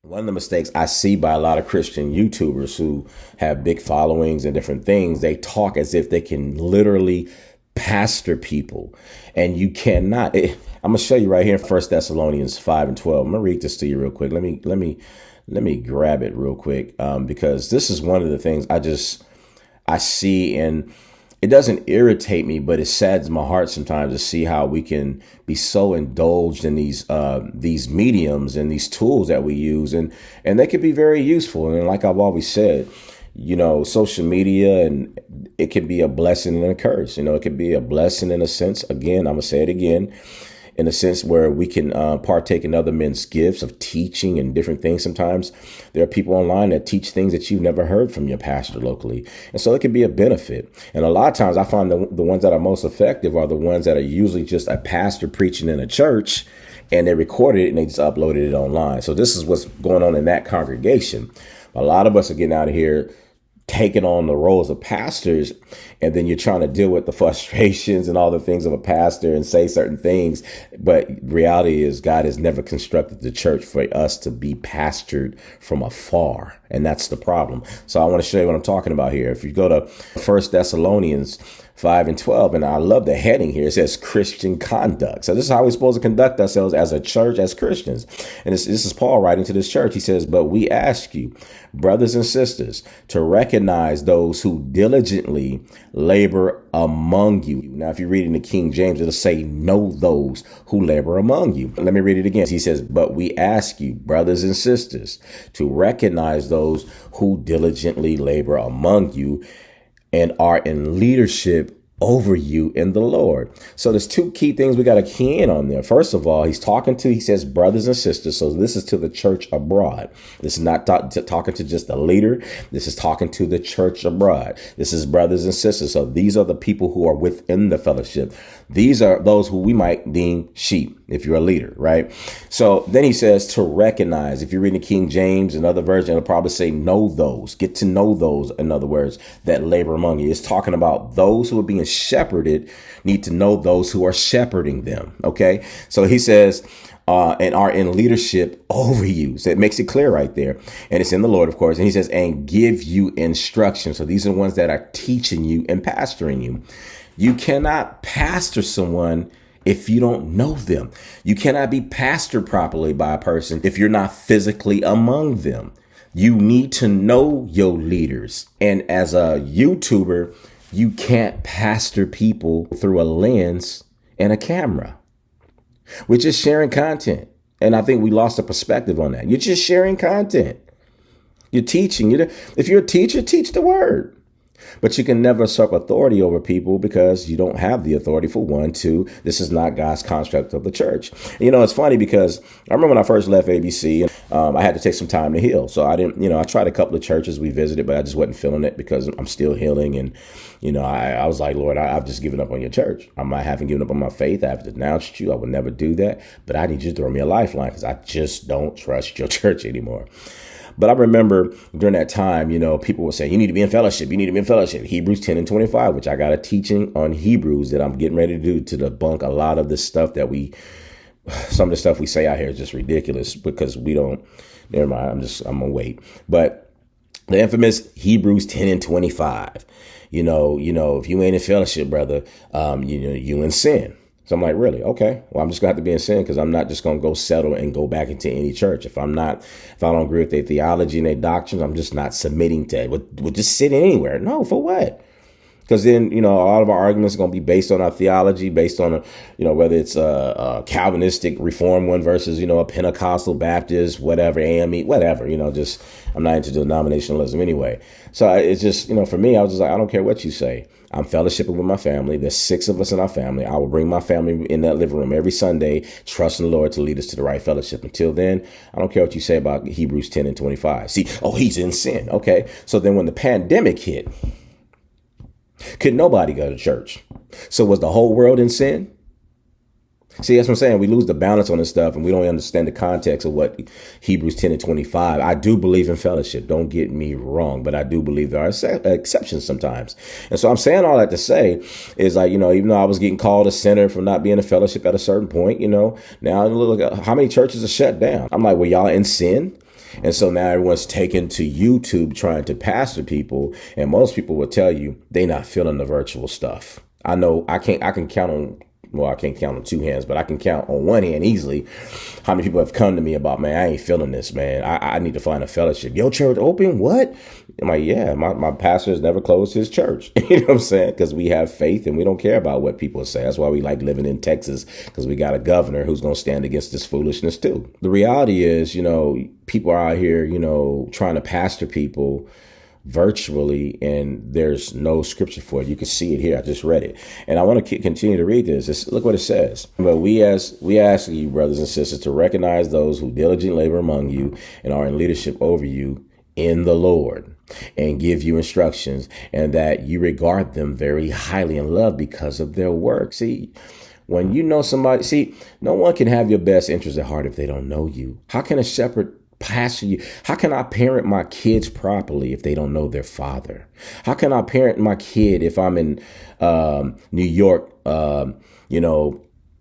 One of the mistakes I see by a lot of Christian YouTubers who have big followings and different things, they talk as if they can literally pastor people. And you cannot. I'm gonna show you right here in First Thessalonians 5:12. I'm gonna read this to you real quick. Let me grab it real quick, because this is one of the things I see, and it doesn't irritate me, but it saddens my heart sometimes to see how we can be so indulged in these mediums and these tools that we use, and they can be very useful. And like I've always said, social media, and it can be a blessing and a curse. It could be a blessing in a sense. Again, I'm gonna say it again, in a sense where we can partake in other men's gifts of teaching and different things. Sometimes there are people online that teach things that you've never heard from your pastor locally. And so it can be a benefit. And a lot of times I find the ones that are most effective are the ones that are usually just a pastor preaching in a church, and they recorded it and they just uploaded it online. So this is what's going on in that congregation. A lot of us are getting out of here taking on the roles of pastors, and then you're trying to deal with the frustrations and all the things of a pastor and say certain things. But reality is God has never constructed the church for us to be pastored from afar. And that's the problem. So I want to show you what I'm talking about here. If you go to First Thessalonians 5:12, and I love the heading here. It says Christian conduct. So this is how we're supposed to conduct ourselves as a church, as Christians. And this is Paul writing to this church. He says, but we ask you, brothers and sisters, to recognize those who diligently labor among you. Now, if you read in the King James, it'll say, know those who labor among you. Let me read it again. He says, but we ask you, brothers and sisters, to recognize those who diligently labor among you and are in leadership over you in the Lord. So there's two key things we got to key in on there. First of all, he says brothers and sisters. So this is to the church abroad. This is not talking to just a leader. This is talking to the church abroad. This is brothers and sisters. So these are the people who are within the fellowship. These are those who we might deem sheep if you're a leader, right? So then he says to recognize. If you're reading the King James and other versions, it'll probably say know those, get to know those, in other words, that labor among you. It's talking about those who are being shepherded need to know those who are shepherding them. Okay. So he says, and are in leadership over you. So it makes it clear right there. And it's in the Lord, of course. And he says, and give you instruction. So these are the ones that are teaching you and pastoring you. You cannot pastor someone if you don't know them. You cannot be pastored properly by a person if you're not physically among them. You need to know your leaders. And as a YouTuber, you can't pastor people through a lens and a camera. We're just sharing content. And I think we lost a perspective on that. You're just sharing content. You're teaching. If you're a teacher, teach the word. But you can never usurp authority over people because you don't have the authority, for one. Two, this is not God's construct of the church. It's funny because I remember when I first left ABC, I had to take some time to heal. So I didn't, I tried a couple of churches we visited, but I just wasn't feeling it because I'm still healing. And, I was like, Lord, I've just given up on your church. I haven't given up on my faith. I have denounced you. I would never do that. But I need you to throw me a lifeline because I just don't trust your church anymore. But I remember during that time, people would say, you need to be in fellowship. You need to be in fellowship. Hebrews 10:25, which I got a teaching on Hebrews that I'm getting ready to do to debunk a lot of this stuff some of the stuff we say out here is just ridiculous because we don't, never mind, I'm going to wait. But the infamous Hebrews 10:25, if you ain't in fellowship, brother, you in sin. So I'm like, really? Okay. Well, I'm just going to have to be in sin because I'm not just going to go settle and go back into any church. If I don't agree with their theology and their doctrines, I'm just not submitting to it. We'll just sit anywhere. No, for what? Because then, a lot of our arguments are going to be based on our theology, based on, whether it's a Calvinistic Reform one versus, a Pentecostal Baptist, whatever, AME, whatever, I'm not into denominationalism anyway. So it's just, for me, I was just like, I don't care what you say. I'm fellowshipping with my family. There's 6 of us in our family. I will bring my family in that living room every Sunday, trusting the Lord to lead us to the right fellowship. Until then, I don't care what you say about Hebrews 10:25. See, he's in sin. Okay. So then when the pandemic hit, could nobody go to church? So was the whole world in sin? See, that's what I'm saying. We lose the balance on this stuff and we don't understand the context of what Hebrews 10:25. I do believe in fellowship. Don't get me wrong, but I do believe there are exceptions sometimes. And so I'm saying all that to say is like, even though I was getting called a sinner for not being in fellowship at a certain point, now look at how many churches are shut down. I'm like, well, y'all in sin? And so now everyone's taken to YouTube trying to pastor people. And most people will tell you they not feeling the virtual stuff. I know I can count on, well, I can't count on two hands, but I can count on one hand easily how many people have come to me about, man, I ain't feeling this, man. I need to find a fellowship. Your church open? What? I'm like, yeah, my pastor has never closed his church. You know what I'm saying? Because we have faith and we don't care about what people say. That's why we like living in Texas, because we got a governor who's going to stand against this foolishness too. The reality is, people are out here, trying to pastor people virtually, and there's no scripture for it. You can see it here. I just read it, and I want to continue to read this. Look what it says. But we ask you, brothers and sisters, to recognize those who diligently labor among you and are in leadership over you in the Lord, and give you instructions, and that you regard them very highly in love because of their work. See, when you know somebody, no one can have your best interest at heart if they don't know you. How can a shepherd pastor you? How can I parent my kids properly if they don't know their father? How can I parent my kid if I'm in New York,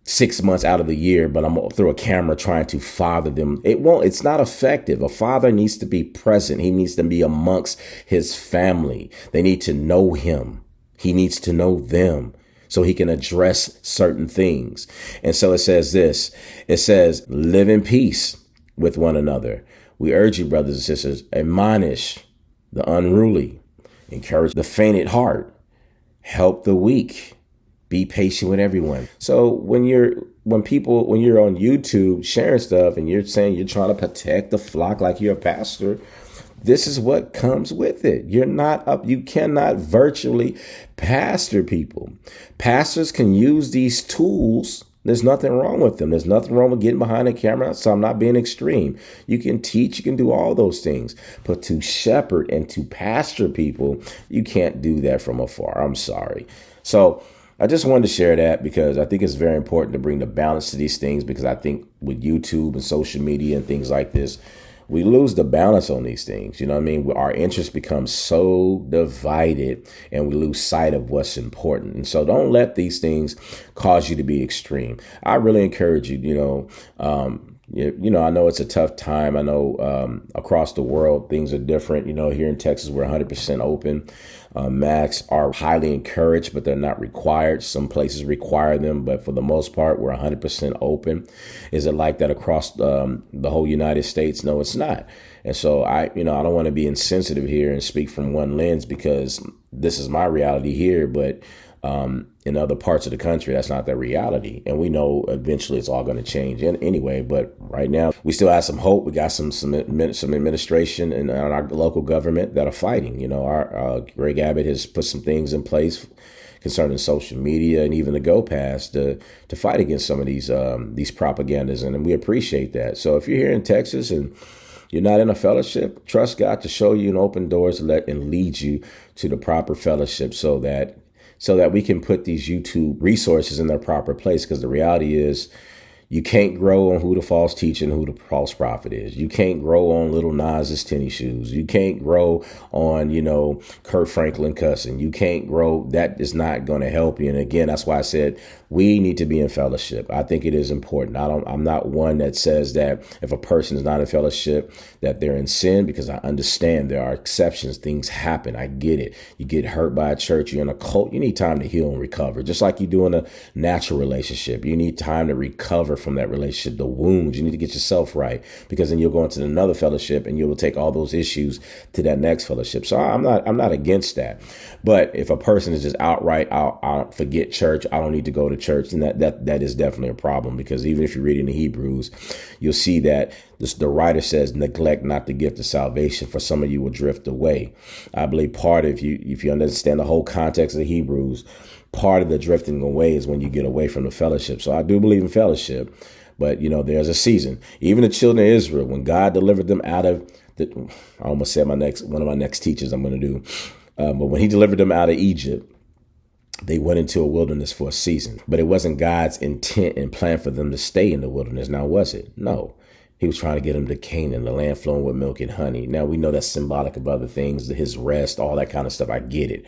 6 months out of the year, but I'm through a camera trying to father them? It's not effective. A father needs to be present. He needs to be amongst his family. They need to know him. He needs to know them, so he can address certain things. And so it says this. It says, live in peace with one another. We urge you, brothers and sisters, admonish the unruly, encourage the faint at heart, help the weak, be patient with everyone. So when you're on YouTube sharing stuff and you're saying you're trying to protect the flock like you're a pastor, this is what comes with it. You cannot virtually pastor people. Pastors can use these tools. There's nothing wrong with them. There's nothing wrong with getting behind a camera. So I'm not being extreme. You can teach, you can do all those things. But to shepherd and to pastor people, you can't do that from afar. I'm sorry. So I just wanted to share that because I think it's very important to bring the balance to these things, because I think with YouTube and social media and things like this, we lose the balance on these things. You know what I mean? Our interests become so divided and we lose sight of what's important. And so don't let these things cause you to be extreme. I really encourage you, I know it's a tough time. I know across the world, things are different. Here in Texas, we're 100% open. Masks are highly encouraged, but they're not required. Some places require them, but for the most part, we're 100% open. Is it like that across the whole United States? No, it's not. And so I don't want to be insensitive here and speak from one lens, because this is my reality here, but in other parts of the country, that's not their reality. And we know eventually it's all going to change anyway. But right now, we still have some hope. We got some administration in our local government that are fighting. Our Greg Abbott has put some things in place concerning social media and even the Go Pass to fight against some of these propagandas. And we appreciate that. So if you're here in Texas and you're not in a fellowship, trust God to show you and open doors and lead you to the proper fellowship so that we can put these YouTube resources in their proper place. Because the reality is, you can't grow on who the false teacher and who the false prophet is. You can't grow on Little Nas's tennis shoes. You can't grow on, Kurt Franklin cussing. You can't grow. That is not going to help you. And again, that's why I said we need to be in fellowship. I think it is important. I'm not one that says that if a person is not in fellowship, that they're in sin, because I understand there are exceptions. Things happen. I get it. You get hurt by a church. You're in a cult. You need time to heal and recover. Just like you do in a natural relationship. You need time to recover from that relationship, the wounds. You need to get yourself right, because then you'll go into another fellowship and you will take all those issues to that next fellowship. So I'm not against that. But if a person is just outright, I'll forget church, I don't need to go to church, then that is definitely a problem. Because even if you read in the Hebrews, you'll see that the writer says, neglect not the gift of salvation, for some of you will drift away. I believe part of if you understand the whole context of the Hebrews, part of the drifting away is when you get away from the fellowship. So I do believe in fellowship, but there's a season. Even the children of Israel, when God delivered them out of I almost said one of my next teachers I'm going to do, but when he delivered them out of Egypt, they went into a wilderness for a season. But it wasn't God's intent and plan for them to stay in the wilderness. Now, was it? No. He was trying to get them to Canaan, the land flowing with milk and honey. Now, we know that's symbolic of other things, his rest, all that kind of stuff. I get it.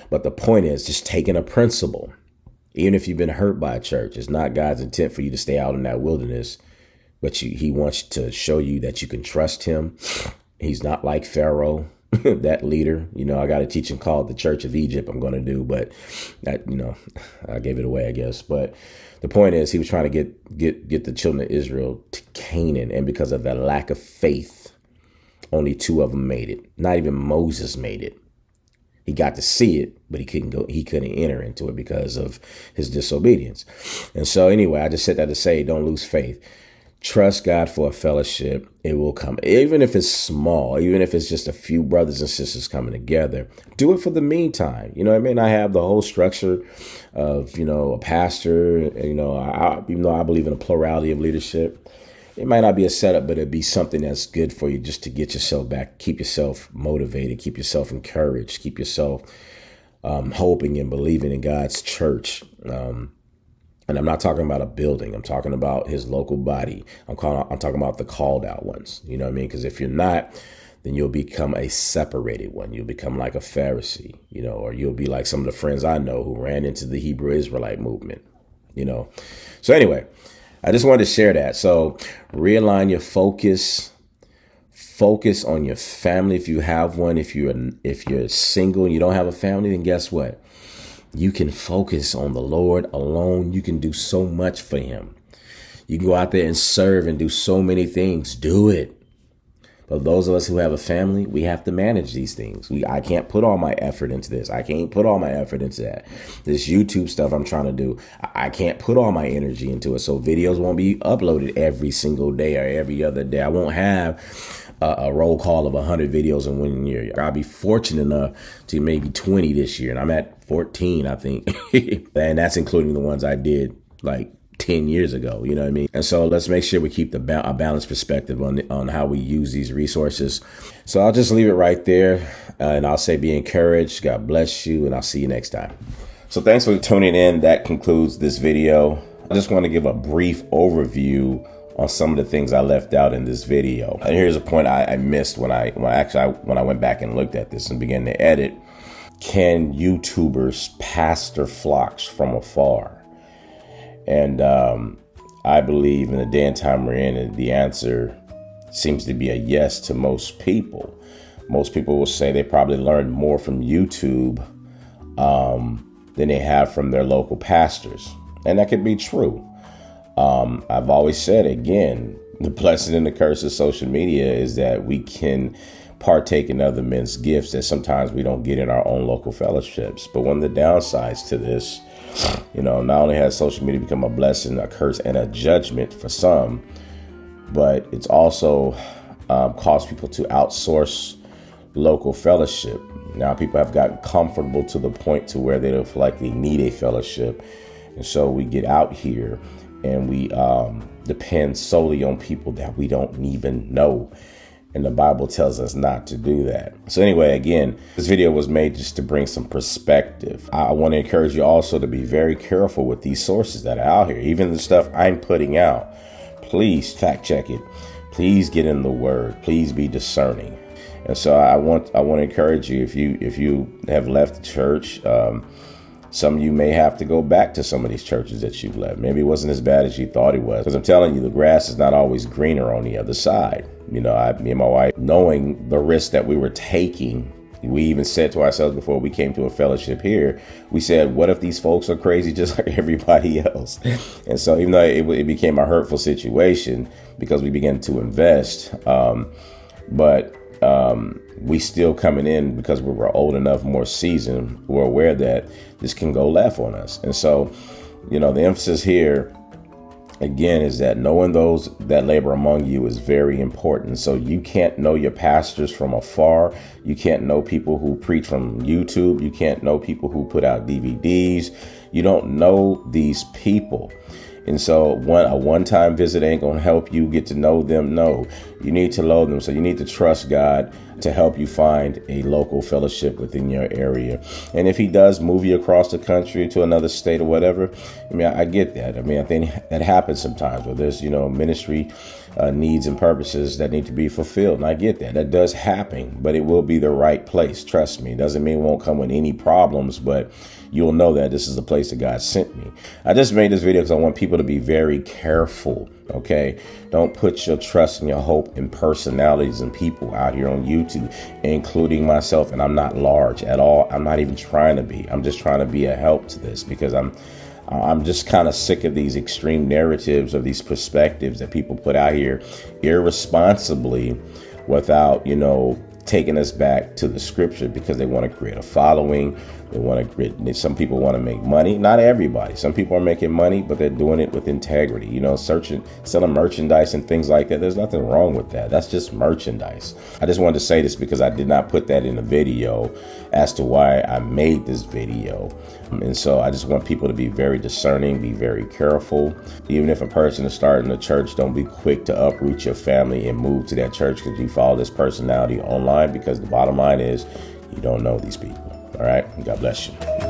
But the point is just taking a principle. Even if you've been hurt by a church, it's not God's intent for you to stay out in that wilderness but he wants to show you that you can trust him. He's not like Pharaoh, that leader. I got a teaching called the Church of Egypt I'm going to do, but that, I gave it away, I guess. But the point is, he was trying to get the children of Israel to Canaan. And because of the lack of faith, only 2 of them made it. Not even Moses made it. He got to see it, but he couldn't enter into it because of his disobedience. And so anyway, I just said that to say, don't lose faith. Trust God for a fellowship. It will come, even if it's small, even if it's just a few brothers and sisters coming together. Do it for the meantime. It may not have the whole structure of, a pastor, even though I believe in a plurality of leadership. It might not be a setup, but it'd be something that's good for you just to get yourself back, keep yourself motivated, keep yourself encouraged, keep yourself hoping and believing in God's church. And I'm not talking about a building. I'm talking about his local body. I'm talking about the called out ones. You know what I mean? Because if you're not, then you'll become a separated one. You'll become like a Pharisee, or you'll be like some of the friends I know who ran into the Hebrew Israelite movement, So anyway, I just wanted to share that. So realign your focus. Focus on your family if you have one. If you're single and you don't have a family, then guess what? You can focus on the Lord alone. You can do so much for him. You can go out there and serve and do so many things. Do it. But those of us who have a family, we have to manage these things. I can't put all my effort into this. I can't put all my effort into that. This YouTube stuff I'm trying to do, I can't put all my energy into it. So videos won't be uploaded every single day or every other day. I won't have a roll call of 100 videos in 1 year. I'll be fortunate enough to maybe 20 this year. And I'm at 14, I think. And that's including the ones I did like 10 years ago. You know what I mean? And so let's make sure we keep a balanced perspective on how we use these resources. So I'll just leave it right there. And I'll say be encouraged. God bless you. And I'll see you next time. So thanks for tuning in. That concludes this video. I just want to give a brief overview on some of the things I left out in this video. And here's a point I missed when I went back and looked at this and began to edit. Can YouTubers pastor flocks from afar? And I believe in the day and time we're in, the answer seems to be a yes to most people. Most people will say they probably learned more from YouTube than they have from their local pastors. And that could be true. I've always said, again, the blessing and the curse of social media is that we can partake in other men's gifts that sometimes we don't get in our own local fellowships. But one of the downsides to this, not only has social media become a blessing, a curse, and a judgment for some, but it's also caused people to outsource local fellowship. Now people have gotten comfortable to the point to where they don't feel like they need a fellowship. And so we get out here and we depend solely on people that we don't even know. And the Bible tells us not to do that. So anyway, again, this video was made just to bring some perspective. I want to encourage you also to be very careful with these sources that are out here. Even the stuff I'm putting out, please fact check it. Please get in the word. Please be discerning. And so I want to encourage you, if you have left the church, some of you may have to go back to some of these churches that you've left. Maybe it wasn't as bad as you thought it was. Because I'm telling you, the grass is not always greener on the other side. Me and my wife, knowing the risk that we were taking, we even said to ourselves before we came to a fellowship here, we said, what if these folks are crazy just like everybody else? And so even though it became a hurtful situation because we began to invest, but we still coming in because we were old enough, more seasoned, we're aware that this can go left on us. And so, the emphasis here, again, is that knowing those that labor among you is very important. So you can't know your pastors from afar. You can't know people who preach from YouTube. You can't know people who put out DVDs. You don't know these people. And so a one-time visit ain't going to help you get to know them. No, you need to know them. So you need to trust God to help you find a local fellowship within your area. And if he does move you across the country to another state or whatever, I get that. I think that happens sometimes where there's, ministry needs and purposes that need to be fulfilled. And I get that. That does happen, but it will be the right place. Trust me. It doesn't mean it won't come with any problems, but you'll know that this is the place that God sent me. I just made this video because I want people to be very careful. Okay. Don't put your trust and your hope in personalities and people out here on YouTube, including myself. And I'm not large at all. I'm not even trying to be. I'm just trying to be a help to this because I'm just kind of sick of these extreme narratives of these perspectives that people put out here irresponsibly without, taking us back to the scripture because they want to create a following. They want to create, some people want to make money. Not everybody. Some people are making money, but they're doing it with integrity, selling merchandise and things like that. There's nothing wrong with that. That's just merchandise. I just wanted to say this because I did not put that in the video as to why I made this video. And so I just want people to be very discerning, be very careful. Even if a person is starting a church, don't be quick to uproot your family and move to that church because you follow this personality online, because the bottom line is you don't know these people. All right. God bless you.